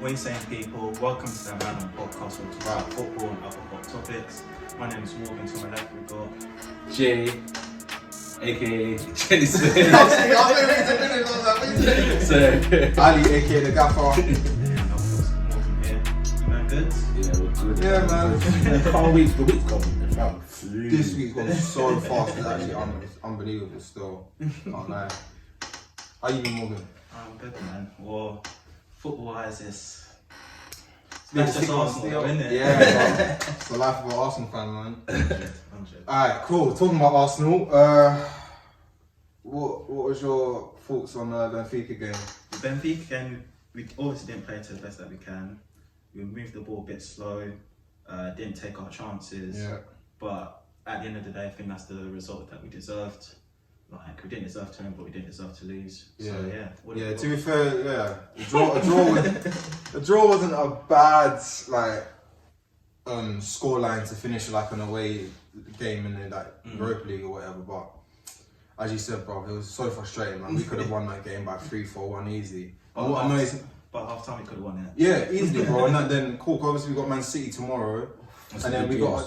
What are you saying, people? Welcome to the Random Podcast where we talk about football and other hot topics. My name is Morgan, to my left we've got Jay, aka Jenny Ali, aka the Gaffer. and of course Morgan here. You man good? Yeah, we're good. Yeah, man. Can't wait for the week's gone. This week's gone so fast, it's actually unbelievable still. Can't lie. How you been, Morgan? I'm good, man. Well, football-wise, that's Been just sick on Arsenal, still. isn't it? Yeah, man. It's the life of an Arsenal fan, man. 100. Alright, cool. Talking about Arsenal, what was your thoughts on the Benfica game? The Benfica game, we obviously didn't play to the best that we can. We moved the ball a bit slow, didn't take our chances. Yeah. But at the end of the day, I think that's the result that we deserved. Like, we didn't deserve to win, but we didn't deserve to lose. Yeah. So, yeah. What do you Yeah, think? to be fair, yeah, a draw wasn't a bad scoreline to finish like an away game in the Europa League or whatever. But as you said, bro, it was so frustrating, man. We could have won that game by 3-4-1 easy. But I know it's, But half time we could have won it. yeah, easily, bro. And then cool. Obviously, we got Man City tomorrow. And then we got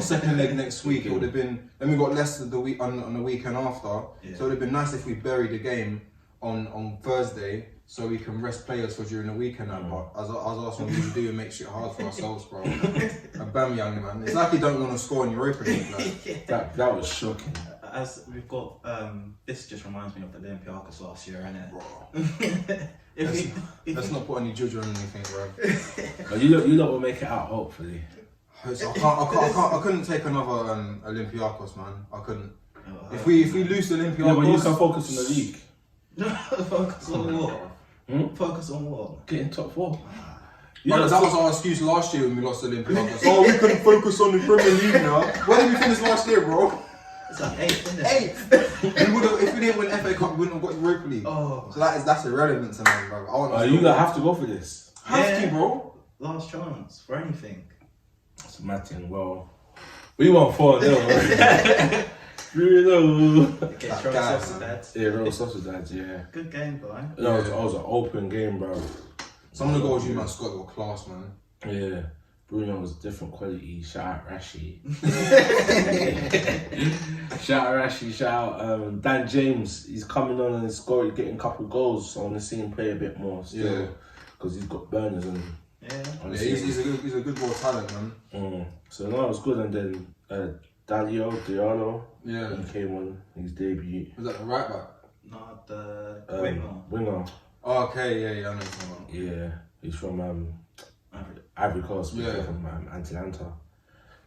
second leg next week. It would have been. Then we got Leicester the week on the weekend after. Yeah. So it would have been nice if we buried the game on Thursday, so we can rest players for during the weekend. But as Arsenal usually do, it makes it hard for ourselves, bro. And Young man, it's like you don't want to score in Europa League. Like. That was shocking. As we've got, this just reminds me of the Olympiacos last year, innit? Bro. Let's not put any juju on anything, bro. But you lot will make it out, hopefully. I couldn't take another Olympiacos, man. I couldn't. If we lose Olympiacos, Yeah, but you can focus on the league. Focus on what? Focus on what? Getting top 4. That was our excuse last year when we lost Olympiacos. Oh, we couldn't focus on the Premier League now. Where did we finish last year, bro? It's like 8th, isn't it? 8th. If we didn't win FA Cup, we wouldn't have got Europa League. Oh. So that's irrelevant to me, bro. I want us You to lot have to go for this. have to, bro. Last chance for anything. It's a mad thing. Well, we won 4-0. 3-0. Okay, Sociedad. Yeah, Real Sociedad, yeah. Good game, boy. No, it was an open game, bro. Some of the goals you man scored were class, man. Yeah. Bruno was different quality. Shout out Rashi. Shout out Rashi. Shout out Dan James. He's coming on and scoring, getting a couple of goals. So I want to see him play a bit more still. Because he's got burners and. Yeah, he's a good ball talent, man. So no, it was good. And then Diallo, Yeah. he came on his debut. Was that the right back? No, the winger. Winger. Oh, okay, yeah, I know someone. Yeah, he's from Ivory Coast, Yeah. from Atlanta.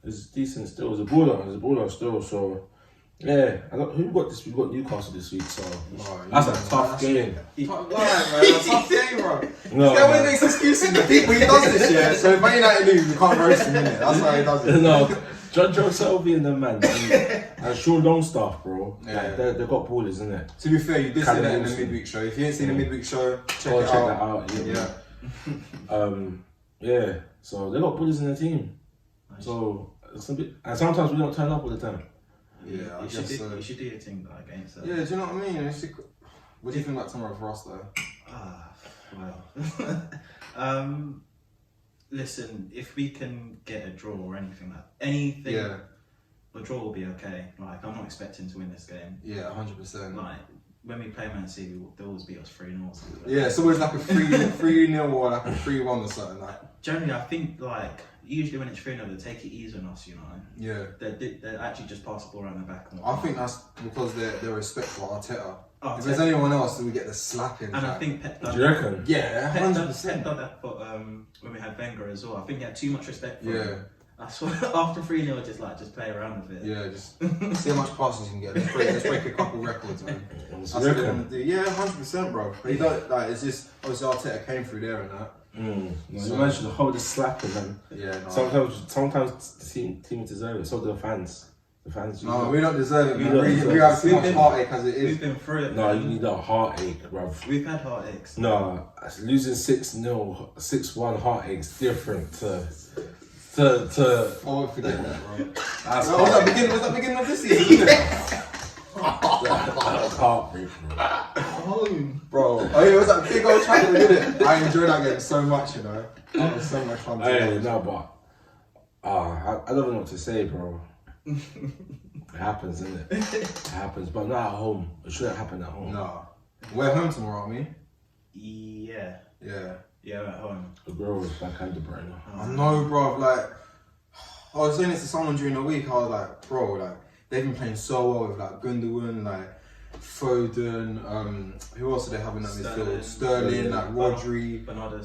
It's decent still. It was a baller still. So yeah, who got this? We got Newcastle this week, so that's a tough game. Tough game, bro. No, That way makes excuses. The people he does this, yeah. So if Man United lose, we can't roast him, innit? That's why he does it. No, Joe Selby and the man and Sean Longstaff, bro. Yeah. Like, they got ballers, isn't it? To be fair, you did say Callum that in the Wilson. midweek show. If you ain't seen the midweek show, check Go it check out. that out. Yeah. Yeah. So they got bullies in the team. Nice. So it's a bit, and sometimes we don't turn up all the time. Yeah, I You guess so. should do your thing against that. Yeah, do you know what I mean? What do you think about tomorrow for us, though? Well. Listen, if we can get a draw or anything, Yeah, a draw will be okay. Like, I'm not expecting to win this game. yeah, 100%. Like, when we play Man City, they always beat us 3-0 or something. Yeah, it's always like a 3-0 or like a 3-1 or something. Like, Generally, I think, like, usually when it's 3-0, they take it easy on us, you know. yeah. They actually just pass the ball around the back. And I think that's because they're respectful of Arteta. Oh, If there's anyone else, then we get the slapping. and I think Pep Do done you reckon? yeah, Pep 100%. done that for, when we had Wenger as well. I think he had too much respect for Yeah. him. That's why after 3-0, just play around with it. Yeah, just see how much passes you can get. Let's break a couple records, man. That's what they want to do. Yeah, 100%, bro. But you don't like. It's just obviously Arteta came through there and that. No, you managed to hold the slapping, man. Yeah, no. Sometimes the team deserve it. So do the fans. The fans. No, we don't deserve it, man. don't We deserve have it. too much heartache as it We've is. been through it. No, man. you need a heartache, bruv. We've had heartaches. No, losing 6-0, 6-1 heartache's different to. Oh, forget that, bro. That's Was that beginning of this season? Isn't it? That was heartbreaking. home, bro. Oh, it was that big old travel, didn't it? I enjoyed that game so much, you know. That was so much fun. Hey, no, but I don't know what to say, bro. It happens, isn't it? It happens, but not at home. It shouldn't happen at home. Nah. We're home tomorrow, aren't we? Yeah. Yeah. Yeah, we're at home. The girl is backhanded right now. I know, bro. Like, I was saying this to someone during the week. I was like, bro, like they've been playing so well with like Gundogan, like Foden. Who else do they have in that midfield? Sterling, like Rodri, Bernardo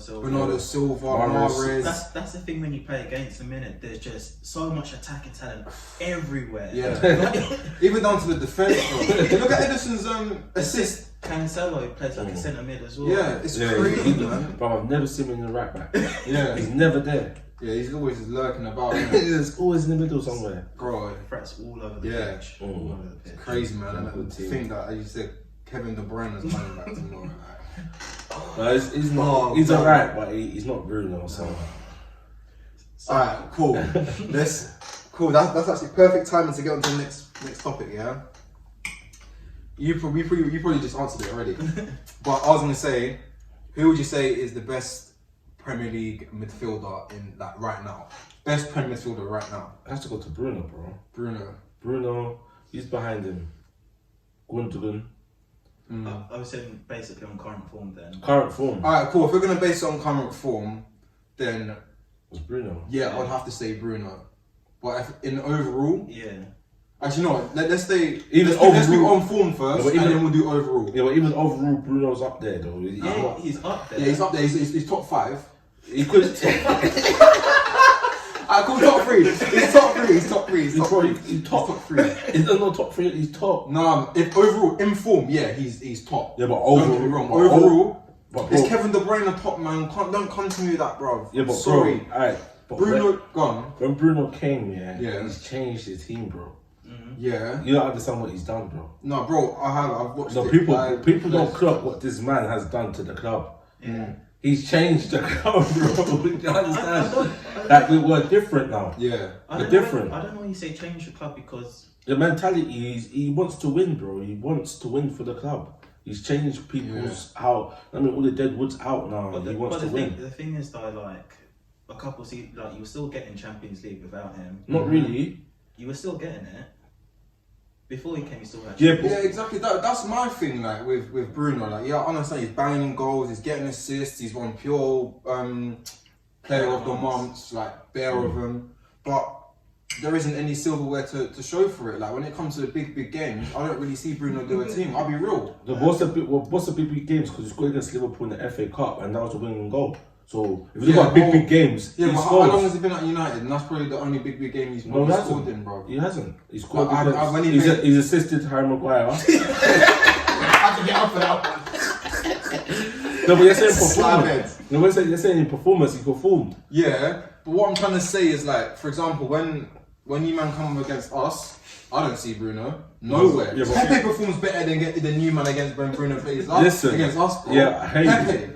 Silva, Mahrez. That's the thing when you play against them, innit? There's just so much attacking talent everywhere. Yeah. Even down to the defence, bro. Look at Edison's assist. Cancelo plays like a centre mid as well. Yeah, it's crazy, man. But I've never seen him in the right back. Yeah. He's never there. Yeah, he's always just lurking about. He's always in the middle somewhere. Bro, Threats all over the pitch. All over the pitch. Crazy, man. And I think that, as you said, Kevin De Bruyne is coming back tomorrow. No, he's not. He's alright, but he's not Bruno. So. Alright, cool. Cool. That's actually perfect timing to get on to the next topic. Yeah. You probably just answered it already. But I was gonna say, who would you say is the best Premier League midfielder in like right now? Best Premier midfielder right now? It has to go to Bruno, bro. Bruno. He's behind him. Gundogan. I was saying basically on current form then. Current form. Alright, cool. If we're gonna base it on current form, then It's Bruno. yeah, I'd have to say Bruno. But if in overall, Yeah. actually no, let's stay. Even let's do overall- on form first, Yeah, but and then we'll do overall. Yeah, but even overall, Bruno's up there though. He's up there. Yeah, he's up there. He's top 5. He could. I call top 3. He's top 3. He's top 3. He's top 3. He's top 3. He's not top 3. He's top. No, if overall in form, yeah, he's top. Yeah, but Don't get me wrong. Overall, but is Kevin De Bruyne a top man? Don't come to me with that, bro. Yeah, but sorry, bro, alright. But Bruno gone. when Bruno came, Yeah. he's changed his team, bro. Yeah. You don't understand what he's done, bro. No, bro, I've watched No, it. people don't clock what this man has done to the club. Yeah. He's changed the club, bro. Do you understand? Like we're different now. Yeah. We're different. I don't know when you say change the club because The mentality is he wants to win, bro. He wants to win for the club. He's changed people's how. I mean, all the dead wood's out now. But He wants to win. the thing is though, like a couple seasons, like you were still getting Champions League without him. Not really. You were still getting it. Before he came, you still had. Yeah, Yeah, exactly. That's my thing. Like with Bruno, like yeah, I understand he's banging goals, he's getting assists, he's won pure player of the month, like bare of them. But there isn't any silverware to show for it. Like when it comes to the big games, I don't really see Bruno do a team. I'll be real. What's the big games? Because he scored against Liverpool in the FA Cup, and that was a winning goal. So if you look at big games, Yeah, he but scores. how long has he been at United? And that's probably the only big game he's No, he probably hasn't. scored in, bro. He hasn't. He scored. Like, when he He's assisted Harry Maguire. I have to get up for that one. No, but you're saying Slab performance. No, you're saying in performance, he performed. Yeah, but what I'm trying to say is like, for example, when you man come up against us, I don't see Bruno nowhere. Yeah, but- Pepe performs better than you man against when Bruno plays Listen, against us. Bro. Yeah, I Pepe.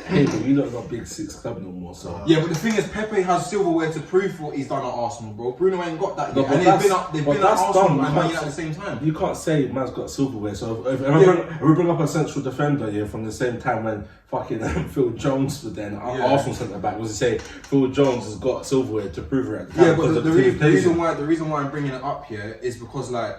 hate but you don't got Big Six club no more. So Yeah, but the thing is, Pepe has silverware to prove what he's done at Arsenal, bro. Bruno ain't got that No, yet, but and they've been at that's Arsenal done. and Man United at the same time. you can't say man's got silverware. So if we bring up a central defender from the same time when fucking Phil Jones was then Arsenal centre back, was to say Phil Jones has got silverware to prove it. At the time Yeah, but because the of team reason placing. why I'm bringing it up here is because like,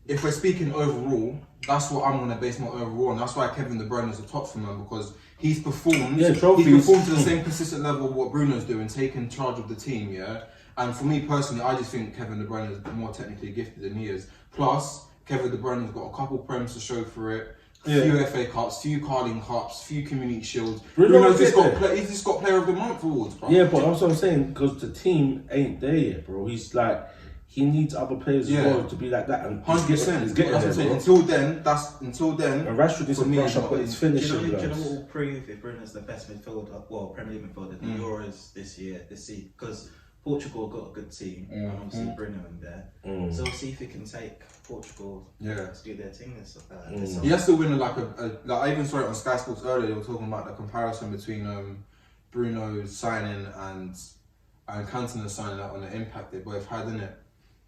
if we're speaking overall, that's what I'm gonna base my overall on. That's why Kevin De Bruyne is the top for me because he's performed. Yeah, he's trophies. performed to the same consistent level of what Bruno's doing, taking charge of the team. Yeah, and for me personally, I just think Kevin De Bruyne is more technically gifted than he is. Plus, Kevin De Bruyne has got a couple prems to show for it. Few FA Cups, few Carling Cups, few Community Shields. Bruno's just got he's just got Player of the Month awards, bro. Yeah, but that's what I'm saying because the team ain't there yet, bro. He's like. He needs other players as well to be like that, and 100%. He's getting there, bro. Until then. And Rashford needs to brush up on his finishing. Do you know what will prove if Bruno's the best midfielder, well, Premier League midfielder, the Euros this season? Because Portugal got a good team, and obviously Bruno in there. So we'll see if he can take Portugal to do their thing this summer. He has to win like I even saw it on Sky Sports earlier. They were talking about the comparison between Bruno's signing and Cantona's signing out on the impact they both had in it.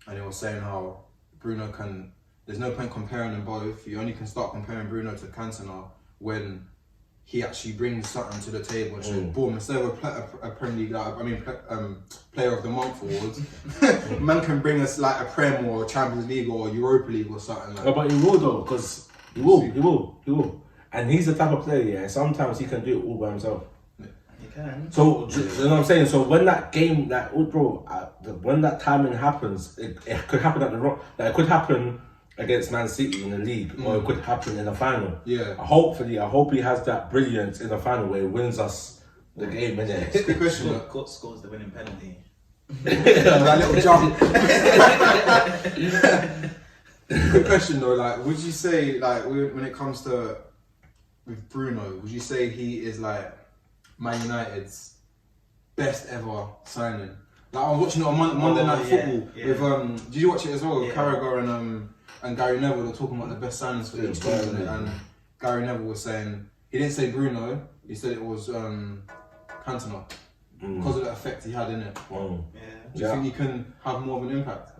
And they were saying how Bruno can there's no point comparing them both. You only can start comparing Bruno to Cantona when he actually brings something to the table and shows, boom, instead of a Premier League, Player of the Month award, man can bring us like a Prem or Champions League or Europa League or something like that. But he will though, because he will. And he's the type of player, yeah, sometimes he can do it all by himself. He can. So, you know what I'm saying? So when that game, when that timing happens, it could happen at the wrong, like it could happen against Man City in the league, or it could happen in the final. Yeah. Hopefully, I hope he has that brilliance in the final where he wins us the game, innit? It's a good question. Court scores the winning penalty. That little jump. Good question though. Like, would you say like when it comes to with Bruno, would you say he is like Man United's best ever signing? Like I was watching it on Monday Night Football with did you watch it as well? With Carragher and Gary Neville. They're talking about the best signings for each team, and Gary Neville was saying he didn't say Bruno. He said it was Cantona because of the effect he had in it. Mm. Do you think he can have more of an impact?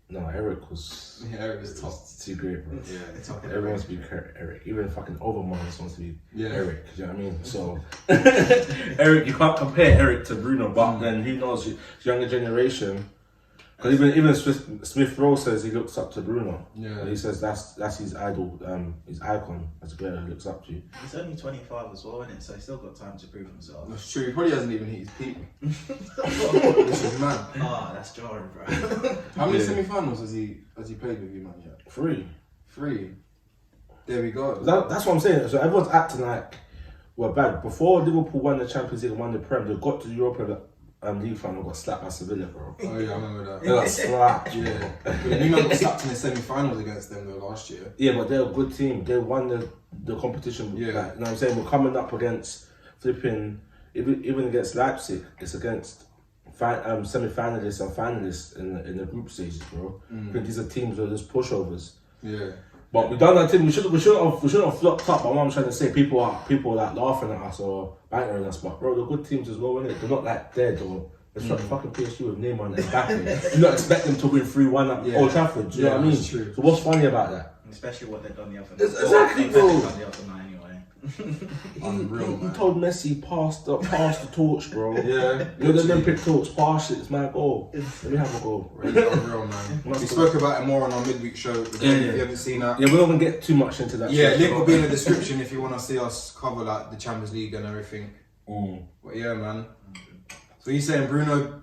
No, Eric was. Yeah, Eric was top. Too great, bro. Yeah, it's top. Everyone wants to be Eric. Even fucking Overmars wants to be Eric. Do you know what I mean? So, Eric, you can't compare Eric to Bruno, but then he knows younger generation. Because even Smith Rowe says he looks up to Bruno. Yeah. He says that's his idol, his icon. That's a player he looks up to. He's only 25 as well, isn't it? So he's still got time to prove himself. That's true. He probably hasn't even hit his peak. Which is mad. That's jarring, bro. How many semi-finals has he played with you, man? Yet? 3. There we go. That's what I'm saying. So everyone's acting like we're bad. Before Liverpool won the Champions League and won the Prem, they got to the Europa League final, got slapped by Sevilla, bro. Oh yeah, I remember that. They got slapped. Yeah. But Milan got slapped in the semi-finals against them though last year. Yeah, but they're a good team. They won the competition. Yeah. Like, you know what I'm saying? We're coming up against flipping, even against Leipzig, it's against semi-finalists and finalists in the group stages, bro. I think these are teams where there's pushovers. Yeah. But we done that thing. We shouldn't have flopped up. But what I'm trying to say, people are like laughing at us or bantering us. But bro, they're good teams as well, innit? They're not like dead or it's like fucking PSG with Neymar and Mbappe. You don't expect them to win 3-1 at Old Trafford. Do you know what I mean? True. So what's funny about that? Especially what they've done the other night. Exactly, bro. Done the other night anyway. He told Messi pass the torch, bro. Yeah. You're the Olympic torch, pass it, it's my goal. Let me have a goal. Unreal, man. We spoke about it more on our midweek show. If you haven't seen that. Yeah, we're not gonna get too much into that. Yeah, link will be in the description if you want to see us cover like the Champions League and everything. But yeah, man. So you're saying Bruno,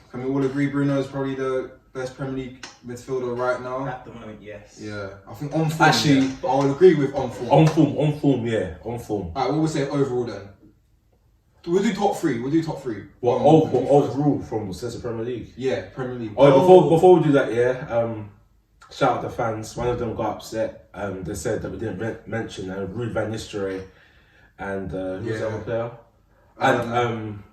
can we all agree Bruno is probably the best Premier League midfielder right now? At the moment, yes. Yeah. I think on form. Actually, I will agree with on form. On form, yeah. On form. Alright, what we'll say overall then. We'll do top three. What overall from the Premier League? Yeah, Premier League. Before we do that, shout out the fans. One of them got upset. They said that we didn't mention Ruud van Nistelrooy and who's the other player? And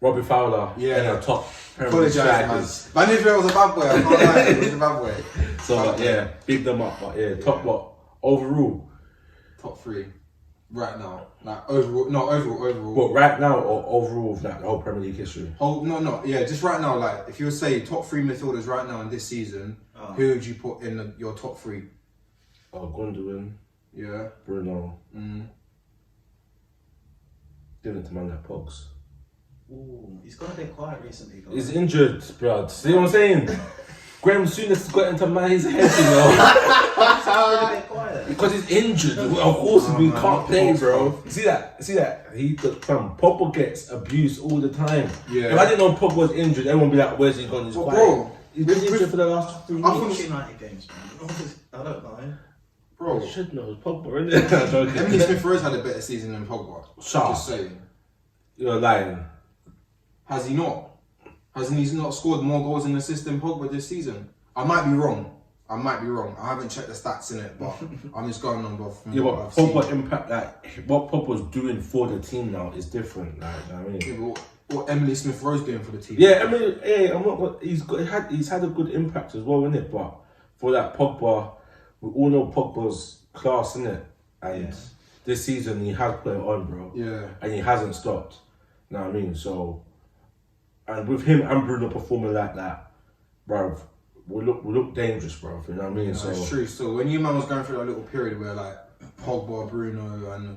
Robbie Fowler. Yeah, top Premier League strikers. Van Nistelrooy was a bad boy. I can't lie, he was a bad boy. So big them up. But top what overall? Top 3 right now. Like overall. What right now or overall of that the whole Premier League history? Just right now. Like if you would say top 3 midfielders right now in this season, who would you put in your top 3? Gundogan. Yeah. Bruno. Give it to man like Pogs. Ooh, he's got a bit quiet recently. Though. He's injured, bruv. See what I'm saying? Graham Souness got into man's head, you know. A bit quiet. Because he's injured. Of course, we can't play, bro. See that? Pogba gets abused all the time. Yeah. If I didn't know Pogba was injured, everyone would be like, "Where's he gone? He's quiet." Bro, he's been injured for the last 3 weeks. United games, man. I don't know. Bro, you should know. It's Pogba, isn't it? Emily Smith Rowe's had a better season than Pogba. Just saying. You're lying. Has he not? Hasn't he not scored more goals and assists than Pogba this season? I might be wrong. I haven't checked the stats in it, but I'm just going on off. Yeah, but Pogba impact, like what Pogba's doing for the team now is different. Like, you know what I mean? Yeah, but what Emily Smith Rowe's doing for the team? Yeah, I mean, I'm not. He's had a good impact as well, innit? But for that Pogba, we all know Pogba's class, innit? And this season he has played on, bro. Yeah. And he hasn't stopped. You know what I mean? So, and with him and Bruno performing like that, bro, we look dangerous, bro. You know what I mean? Yeah, so it's true. So when you man was going through that little period where like Pogba, Bruno, and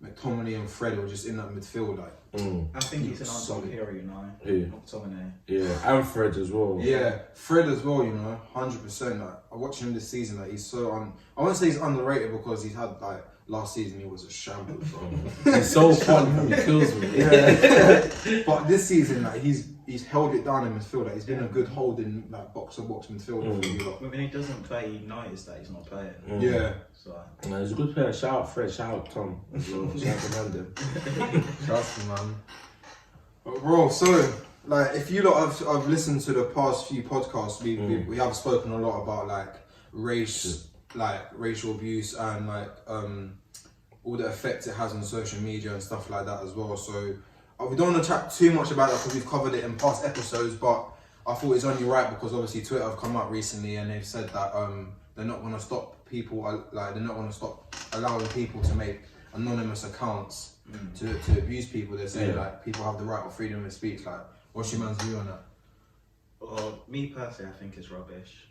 McTominay and Fred were just in that midfield, like. I think he's an unsung hero, you know. McTominay. Yeah, and Fred as well. Yeah, Fred as well, you know, 100%. Like, I watched him this season, like, he's so I won't say he's underrated because he's had, like, last season he was a shambles, bro. He's so fun, he kills me. Yeah. But this season, like, he's held it down in midfield. Like, he's been a good holding, like, box-to-box midfielder for you lot. When he doesn't play, you notice that he's not playing. Yeah. So, he's a good player. Shout out Fred, shout out Tom as well. Shout out to London. Trust me, man. But bro, so like if you lot have listened to the past few podcasts, we have spoken a lot about like race, like racial abuse and like all the effects it has on social media and stuff like that as well. So we don't want to chat too much about that because we've covered it in past episodes, but I thought it's only right because obviously Twitter have come out recently and they've said that they're not going to stop people, like they're not going to stop allowing people to make anonymous accounts to abuse people. They're saying like people have the right of freedom of speech. Like, what's your man's view on that? Well, me personally, I think it's rubbish.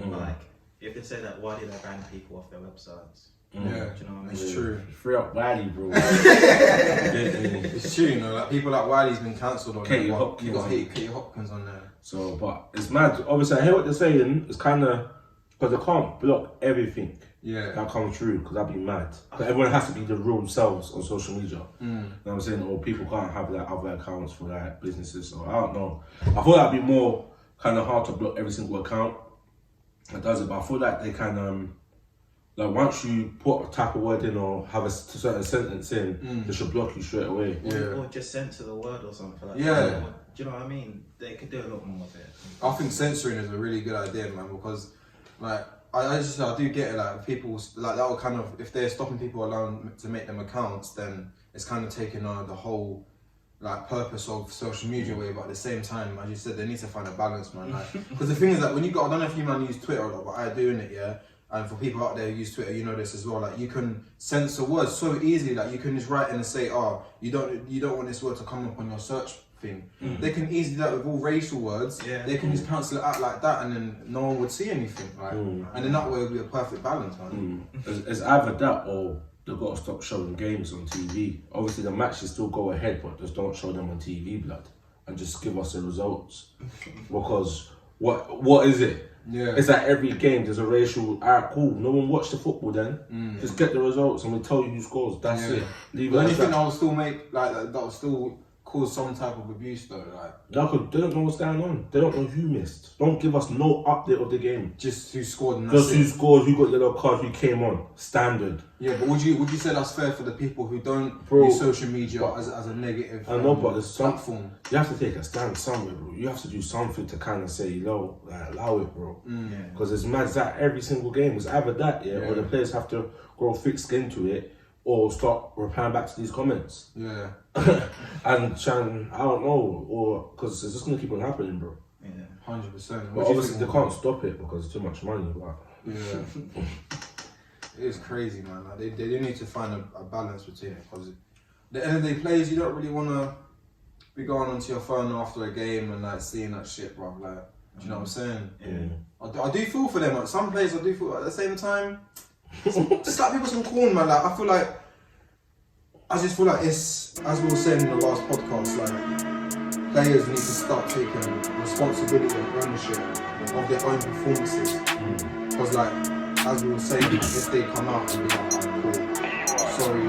Like, if they say that, why did they ban people off their websites? Yeah, do you know what I mean? It's true. Free up Wiley, bro. It's true, you know, like people like Wiley's been cancelled on Katie there. Hopkins. You got Katie Hopkins on there. So, but it's mad. Obviously, I hear what they're saying. It's kind of because they can't block everything. Yeah. That comes through because that'd be mad. But everyone has to be the real themselves on social media. You know what I'm saying? Or people can't have like other accounts for like businesses. So I don't know. I thought that'd be more kind of hard to block every single account. It does it, but I feel like they can like once you put a type of word in or have a certain sentence in, they should block you straight away. Or just censor the word or something like that. Yeah. Do you know what I mean? They could do a lot more with it. I think censoring is a really good idea, man, because like I do get it, like people like that will kind of, if they're stopping people allowing to make them accounts, then it's kind of taking on the whole like purpose of social media away. But at the same time, as you said, they need to find a balance, man. Like, because the thing is that when you got, I don't know if you man use Twitter a lot, but I do in it, yeah. And for people out there who use Twitter, you know this as well. Like you can censor words so easily. Like you can just write in and say, "Oh, you don't want this word to come up on your search thing." They can easily do that with all racial words. Yeah. They can just cancel it out like that, and then no one would see anything. Like, and in that way, it would be a perfect balance, man. It's either that or they've got to stop showing games on TV. Obviously, the matches still go ahead, but just don't show them on TV, blood, and just give us the results. Because what is it? Yeah. It's like every game there's a racial. Alright, cool. No one watched the football then. Just get the results and we tell you who scores. That's it. Leave The it only like thing that. that will still make that will still cause some type of abuse though, like They don't know what's going on. They don't know who missed. Don't give us no update of the game. just who scored and Just that's who it. scored, who got yellow card, who came on. Standard. Yeah, but would you say that's fair for the people who don't Bro, use social media as a negative I know, but there's some platform? You have to take a stand somewhere, bro. You have to do something to kind of say, no, like, allow it, bro. Because it's mad that every single game is either that, or the players have to grow thick skin to it, or start replying back to these comments. Yeah. And trying, I don't know, or because it's just gonna keep on happening, bro. Yeah. 100%. But obviously they can't stop it because it's too much money. But Yeah. It is crazy, man. Like they do need to find a balance between it because the end of the day, players, you don't really want to be going onto your phone after a game and like seeing that shit, bro. Like, do you know what I'm saying? Yeah. I do feel for them. Like some players, I do feel. At the same time, just like people some corn, man. Like I just feel like it's, as we were saying in the last podcast, like players need to start taking responsibility and ownership of their own performances. Because like, as we were saying, if they come out and be like, "Alright, cool, sorry,